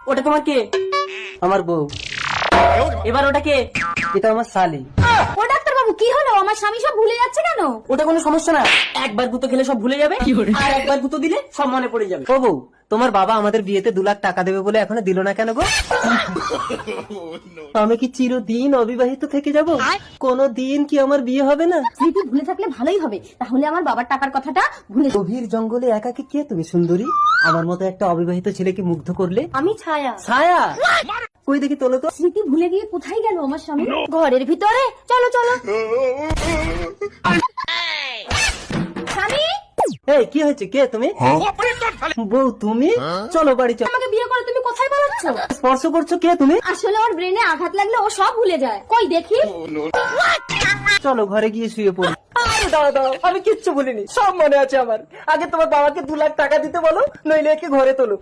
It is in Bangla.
ওটা তোমার কে? আমার বউ। এবার ওটা কে? এটা আমার শালি। ও ডাক্তার বাবু কি হলো? আমার স্বামী সব ভুলে যাচ্ছে কেন? ওটা কোনো সমস্যা না, একবার গুঁতো খেলে সব ভুলে যাবে, আর একবার গুঁতো দিলে সব মনে পড়ে যাবে। ও বউ, তোমার বাবা আমাদের বিয়েতে 2 লাখ টাকা দেবে বলে এখনো দিল না কেন গো? আমি কি চিরদিন অবিবাহিত থেকে যাব? কোনো দিন কি আমার বিয়ে হবে না? স্মৃতি ভুলে থাকলে ভালোই হবে, তাহলে আমার বাবার টাকার কথাটা ভুলে যাবো। গভীর জঙ্গলে একাকে কে তুমি সুন্দরী? আমার মতো একটা অবিবাহিত ছেলেকে মুগ্ধ করলে। আমি ছায়া। ছায়া কই দেখি, তোলো তো। স্মৃতি ভুলে গিয়ে কোথায় গেল আমার স্বামী? ঘরের ভিতরে। চলো চলো। স্বামী, এই কি হয়েছে? কে তুমি? বউ তুমি? চলো বাড়ি চলো। আমাকে বিয়ে করে তুমি কোথায় পালাচ্ছ? স্পর্শ করছো? কে তুমি? আসলে ওর ব্রেনে আঘাত লাগলে ও সব ভুলে যায়। কই দেখি। চলো ঘরে গিয়ে শুয়ে পড়ি। দাদা, আমি কিচ্ছু বলিনি, সব মনে আছে আমার। আগে তোমার বাবাকে 2 লাখ টাকা দিতে বলো, নইলে একে ঘরে তোলো।